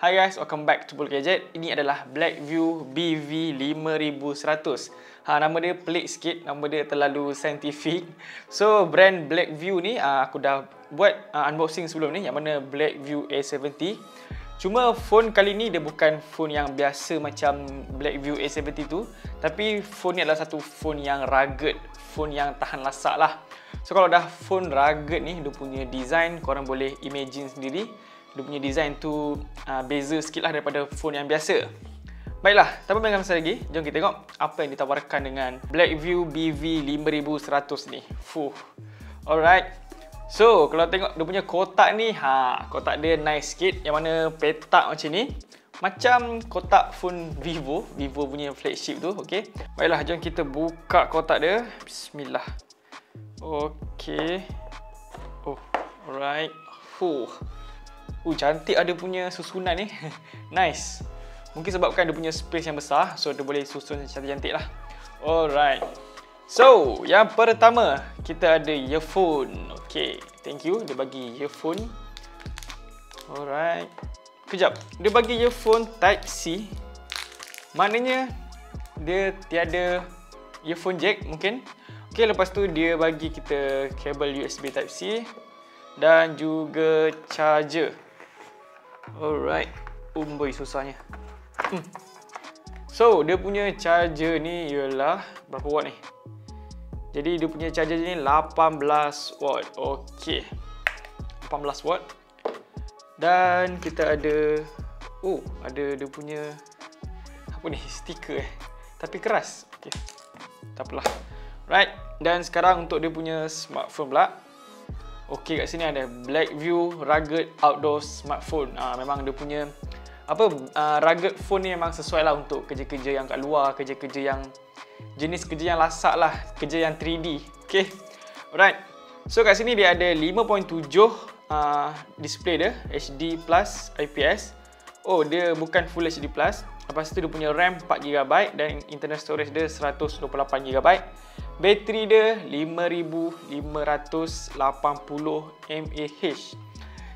Hi guys, welcome back to Bulu Gadget. Ini adalah Blackview BV5100. Nama dia pelik sikit, nama dia terlalu saintifik. So, brand Blackview ni aku dah buat unboxing sebelum ni, yang mana Blackview A70. Cuma phone kali ni dia bukan phone yang biasa macam Blackview A70 tu, tapi phone ni adalah satu phone yang rugged, phone yang tahan lasak lah. So kalau dah phone rugged ni, dia punya design korang boleh imagine sendiri. Dia punya design tu beza sikit lah daripada phone yang biasa. Baiklah, tanpa banyak masa lagi, jom kita tengok apa yang ditawarkan dengan Blackview BV5100 ni. Alright. So, kalau tengok dia punya kotak ni, kotak dia nice sikit, yang mana petak macam ni. Macam kotak phone Vivo punya flagship tu, okey. Baiklah, jom kita buka kotak dia. Bismillah. Okey. Oh, alright. Cantik ada punya susunan ni. Nice. Mungkin sebabkan dia punya space yang besar, so dia boleh susun cantik-cantik lah. Alright. So, yang pertama, kita ada earphone. Okay, thank you. Dia bagi earphone. Alright. Kejap. Dia bagi earphone Type-C. Maknanya, dia tiada earphone jack mungkin. Okay, lepas tu dia bagi kita kabel USB Type-C. Dan juga charger. Alright. Boy, susahnya. So, dia punya charger ni ialah berapa watt ni? Jadi, dia punya charger ni 18 watt. Okey. 18 watt. Dan kita ada ada dia punya apa ni? Stiker tapi keras. Okey. Tak apalah. Right. Dan sekarang untuk dia punya smartphone pula. Okey, kat sini ada Blackview Rugged Outdoor Smartphone. Memang dia punya rugged phone ni memang sesuai lah untuk kerja-kerja yang kat luar, kerja-kerja yang jenis kerja yang lasak lah, kerja yang 3D. Okay, alright. So kat sini dia ada 5.7 display dia, HD plus IPS. Oh, dia bukan Full HD plus. Lepas tu dia punya RAM 4GB dan internal storage dia 128GB. Bateri dia 5580 mAh.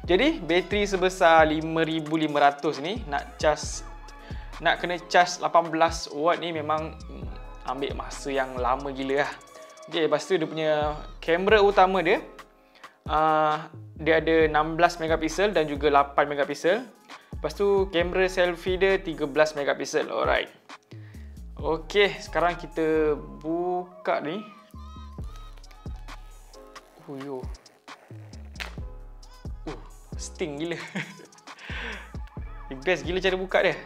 Jadi bateri sebesar 5500 ni nak kena charge 18 watt ni memang ambil masa yang lama gila lah. Okey, lepas tu dia punya kamera utama dia dia ada 16 megapiksel dan juga 8 megapiksel. Lepas tu kamera selfie dia 13 megapiksel. Alright. Okey, sekarang kita buka ni. Sting gila. Best gila cara buka dia.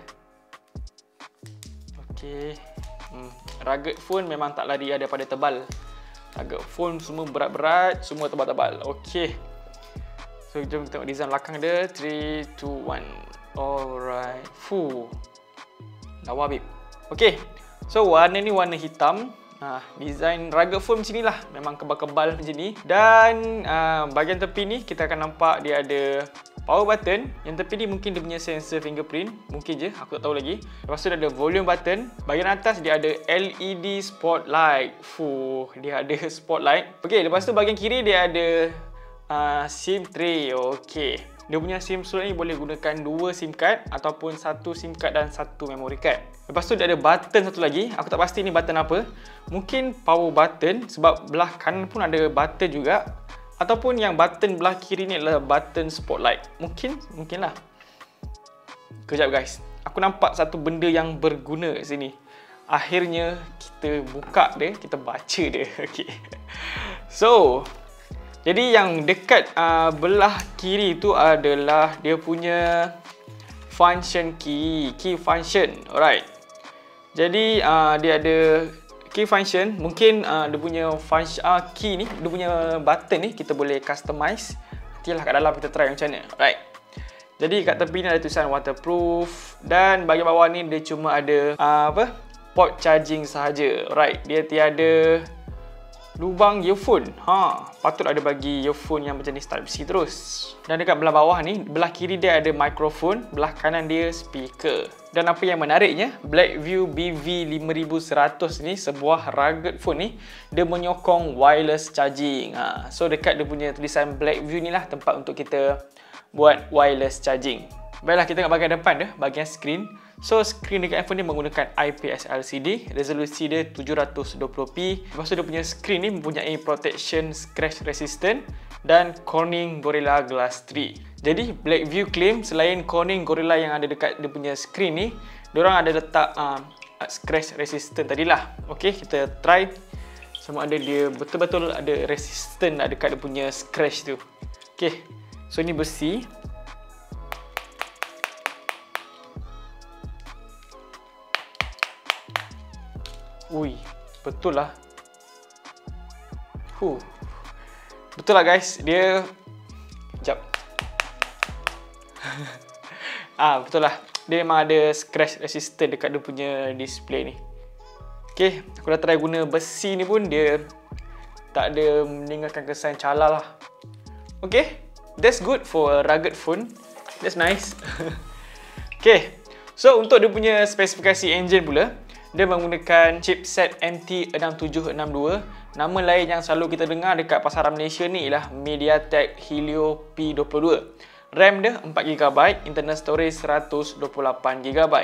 Okey. Rugged phone memang tak lari daripada tebal. Rugged phone semua berat-berat, semua tebal-tebal. Okey. So jom kita tengok design belakang dia. 3, 2, 1. Alright. Lawa babe. Okey. So warna ni warna hitam. Design rugged phone macam ni lah. Memang kebal-kebal macam ni. Dan bahagian tepi ni kita akan nampak dia ada power button. Yang tepi ni mungkin dia punya sensor fingerprint. Mungkin je, aku tak tahu lagi. Lepas tu dia ada volume button. Bahagian atas dia ada LED spotlight. Dia ada spotlight. Okey, lepas tu bahagian kiri dia ada SIM tray. Okey. Dia punya SIM slot ni boleh gunakan 2 SIM card ataupun 1 SIM card dan 1 memory card. Lepas tu dia ada button satu lagi. Aku tak pasti ni button apa. Mungkin power button sebab belah kanan pun ada button juga. Ataupun yang button belah kiri ni adalah button spotlight. Mungkinlah. Kejap guys. Aku nampak satu benda yang berguna kat sini. Akhirnya kita buka dia, kita baca dia. Okey. So, jadi yang dekat belah kiri tu adalah dia punya function key function. Alright. Jadi dia ada key function. Mungkin dia punya function key ni, dia punya button ni kita boleh customize. Nantilah kat dalam kita try macam mana. Alright. Jadi kat tepi ni ada tulisan waterproof dan bahagian bawah ni dia cuma ada port charging sahaja. Alright. Dia tiada lubang earphone. Patut ada bagi earphone yang macam ni Type-C terus. Dan dekat belah bawah ni, belah kiri dia ada mikrofon, belah kanan dia speaker. Dan apa yang menariknya, Blackview BV5100 ni, sebuah rugged phone ni, dia menyokong wireless charging. So dekat dia punya tulisan Blackview ni lah tempat untuk kita buat wireless charging. Baiklah, kita tengok bahagian depan dia, bahagian screen. So, screen dekat iPhone ni menggunakan IPS LCD, resolusi dia 720p. Lepas tu dia punya screen ni mempunyai protection scratch resistant dan Corning Gorilla Glass 3. Jadi, Blackview claim selain Corning Gorilla yang ada dekat dia punya screen ni, diorang ada letak scratch resistant tadilah. Okey, kita try sama ada dia betul-betul ada resistant dekat dia punya scratch tu. Okey, so ni besi. Ui, betul lah. Betul lah guys, dia sekejap. Betul lah. Dia memang ada scratch resistant dekat dia punya display ni. Okay, aku dah try guna besi ni pun dia tak ada meninggalkan kesan cala lah. Okay, that's good for a rugged phone. That's nice. Okay, so untuk dia punya spesifikasi engine pula, dia menggunakan chipset MT6762. Nama lain yang selalu kita dengar dekat pasaran Malaysia ni ialah MediaTek Helio P22. RAM dia 4GB, internal storage 128GB.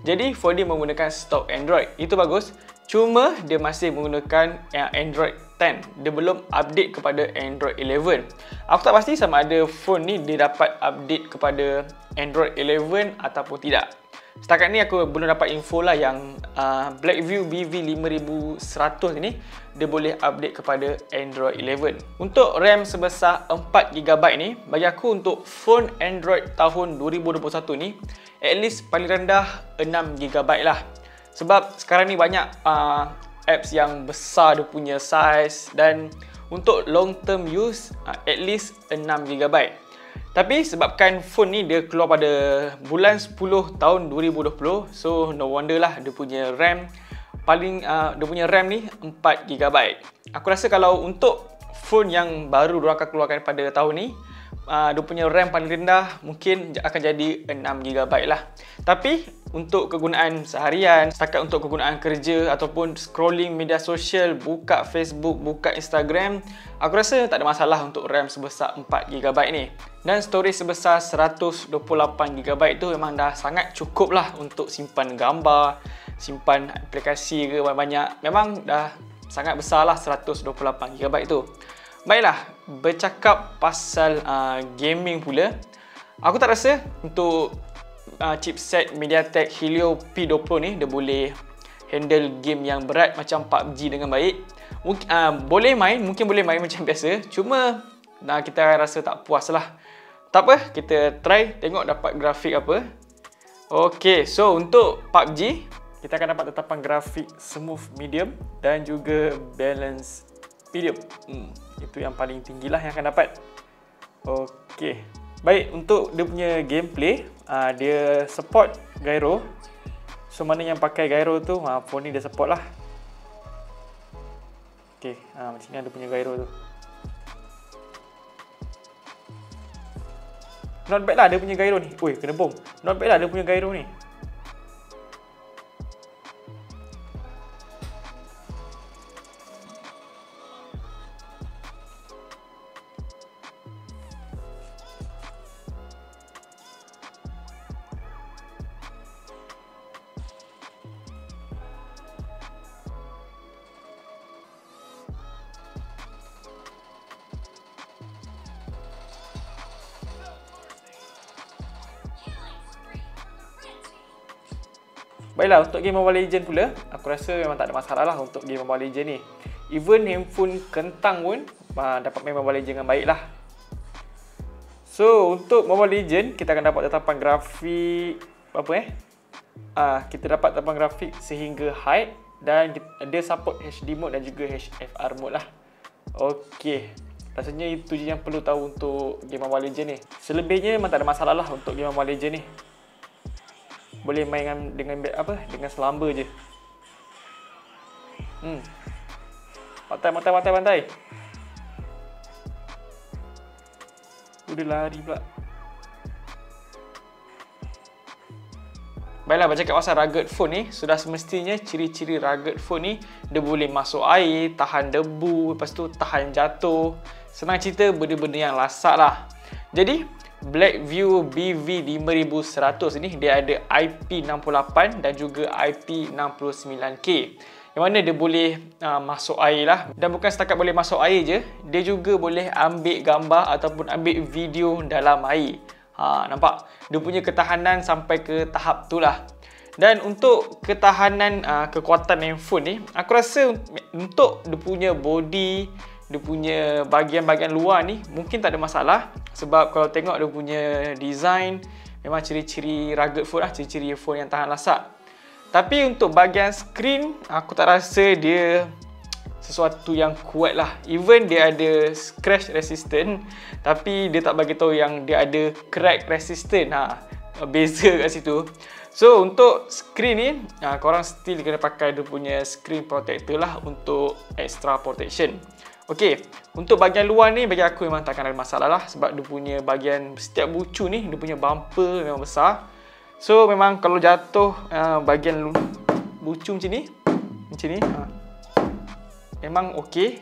Jadi 4D menggunakan stok Android. Itu bagus. Cuma dia masih menggunakan Android 10. Dia belum update kepada Android 11. Aku tak pasti sama ada phone ni dia dapat update kepada Android 11 ataupun tidak. Setakat ni aku belum dapat info lah yang Blackview BV5100 ni dia boleh update kepada Android 11. Untuk RAM sebesar 4GB ni, bagi aku untuk phone Android tahun 2021 ni, at least paling rendah 6GB lah. Sebab sekarang ni banyak apps yang besar dia punya size dan untuk long term use at least 6GB. Tapi sebabkan phone ni dia keluar pada bulan 10 tahun 2020, so no wonder lah dia punya RAM dia punya RAM ni 4GB. Aku rasa kalau untuk phone yang baru diorang akan keluarkan pada tahun ni, dia punya RAM paling rendah mungkin akan jadi 6GB lah. Tapi untuk kegunaan seharian, setakat untuk kegunaan kerja ataupun scrolling media sosial, buka Facebook, buka Instagram, aku rasa tak ada masalah untuk RAM sebesar 4GB ni. Dan storage sebesar 128GB tu memang dah sangat cukup lah untuk simpan gambar, simpan aplikasi ke banyak-banyak. Memang dah sangat besar lah 128GB tu. Baiklah, bercakap pasal gaming pula, aku tak rasa untuk chipset MediaTek Helio P20 ni dia boleh handle game yang berat macam PUBG dengan baik. Mungkin boleh main macam biasa, cuma kita rasa tak puas lah. Tak apa, kita try tengok dapat grafik apa. Ok, so untuk PUBG kita akan dapat tetapan grafik smooth medium dan juga balance medium. Itu yang paling tinggi lah yang akan dapat. Ok, baik, untuk dia punya gameplay, dia support gyro. So mana yang pakai gyro tu, phone ni dia support lah. Ok, macam ni ada punya gyro tu. Not bad lah dia punya gyro ni. Ui, kena bom. Not bad lah dia punya gyro ni. Baiklah, untuk game Mobile Legends pula, aku rasa memang tak ada masalah lah untuk game Mobile Legends ni. Even handphone kentang pun dapat main Mobile Legends dengan baik lah. So, untuk Mobile Legends, kita akan dapat tetapan grafik kita dapat tetapan grafik sehingga high dan dia support HD mode dan juga HFR mode lah. Ok, rasanya itu je yang perlu tahu untuk game Mobile Legends ni. Selebihnya memang tak ada masalah lah untuk game Mobile Legends ni. Boleh main dengan selamba je. Pantai. Udah lari pula. Baiklah, bercakap pasal rugged phone ni, sudah semestinya ciri-ciri rugged phone ni dia boleh masuk air, tahan debu, lepas tu tahan jatuh. Senang cerita, benda-benda yang lasak lah. Jadi Blackview BV5100 ni dia ada IP68 dan juga IP69K. Yang mana dia boleh masuk air lah. Dan bukan setakat boleh masuk air je, dia juga boleh ambil gambar ataupun ambil video dalam air. Nampak? Dia punya ketahanan sampai ke tahap tu lah. Dan untuk ketahanan kekuatan handphone ni, aku rasa untuk dia punya body, dia punya bahagian-bahagian luar ni mungkin tak ada masalah. Sebab kalau tengok dia punya design, memang ciri-ciri rugged phone lah, ciri-ciri phone yang tahan lasak. Tapi untuk bahagian skrin, aku tak rasa dia sesuatu yang kuat lah. Even dia ada scratch resistant, tapi dia tak bagi tahu yang dia ada crack resistant. Beza kat situ. So untuk skrin ni, korang still kena pakai dia punya screen protector lah untuk extra protection. Okey, untuk bahagian luar ni bagi aku memang takkan ada masalah lah. Sebab dia punya bahagian setiap bucu ni, dia punya bumper memang besar. So memang kalau jatuh bahagian bucu macam ni, memang okey.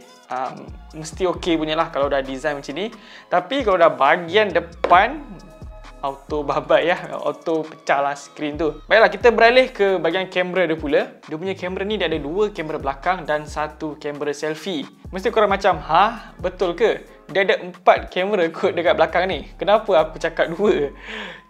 Mesti okey punya lah kalau dah design macam ni. Tapi kalau dah bahagian depan, auto babat ya, auto pecah lah skrin tu. Baiklah, kita beralih ke bahagian kamera dia pula. Dia punya kamera ni dia ada 2 kamera belakang dan 1 kamera selfie. Mesti korang macam, betul ke? Dia ada 4 kamera kot dekat belakang ni. Kenapa aku cakap 2?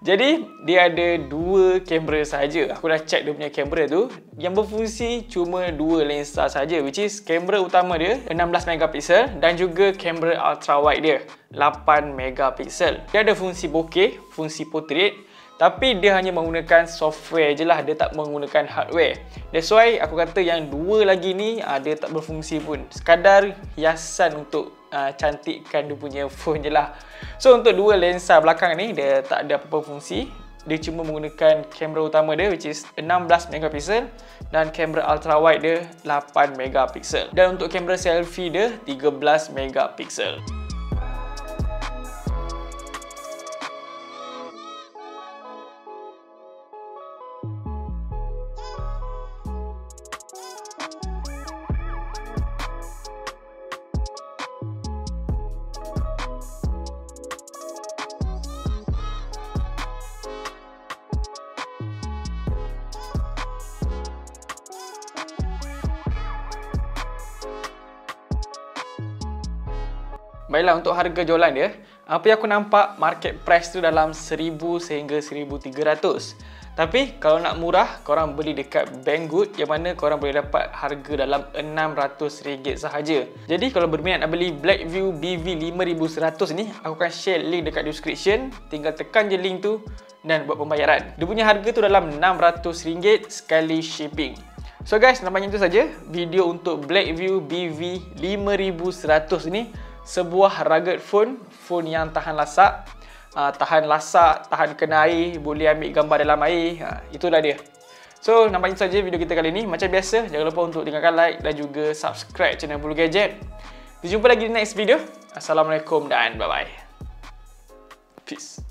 Jadi dia ada 2 kamera saja. Aku dah check dia punya kamera tu. Yang berfungsi cuma 2 lensa saja, which is kamera utama dia 16 megapiksel dan juga kamera ultra wide dia 8 megapiksel. Dia ada fungsi bokeh, fungsi portrait, tapi dia hanya menggunakan software je lah, dia tak menggunakan hardware. That's why aku kata yang 2 lagi ni dia tak berfungsi pun. Sekadar hiasan untuk cantikkan dia punya phone je lah. So untuk 2 lensa belakang ni dia tak ada apa-apa fungsi. Dia cuma menggunakan kamera utama dia which is 16 megapiksel dan kamera ultra wide dia 8 megapiksel. Dan untuk kamera selfie dia 13 megapiksel. Baiklah, untuk harga jualan dia, apa yang aku nampak market price tu dalam 1000 sehingga 1300. Tapi kalau nak murah, korang beli dekat Banggood yang mana korang boleh dapat harga dalam RM600 sahaja. Jadi kalau berminat nak beli Blackview BV5100 ni, aku akan share link dekat description. Tinggal tekan je link tu dan buat pembayaran. Dia punya harga tu dalam RM600 sekali shipping. So guys, nampaknya itu saja video untuk Blackview BV5100 ni. Sebuah rugged phone yang tahan lasak, tahan kena air, boleh ambil gambar dalam air. Itulah dia. So nampaknya itu saja video kita kali ni. Macam biasa, jangan lupa untuk tinggalkan like dan juga subscribe channel Bulu Gadget. Kita jumpa lagi di next video. Assalamualaikum dan bye bye. Peace.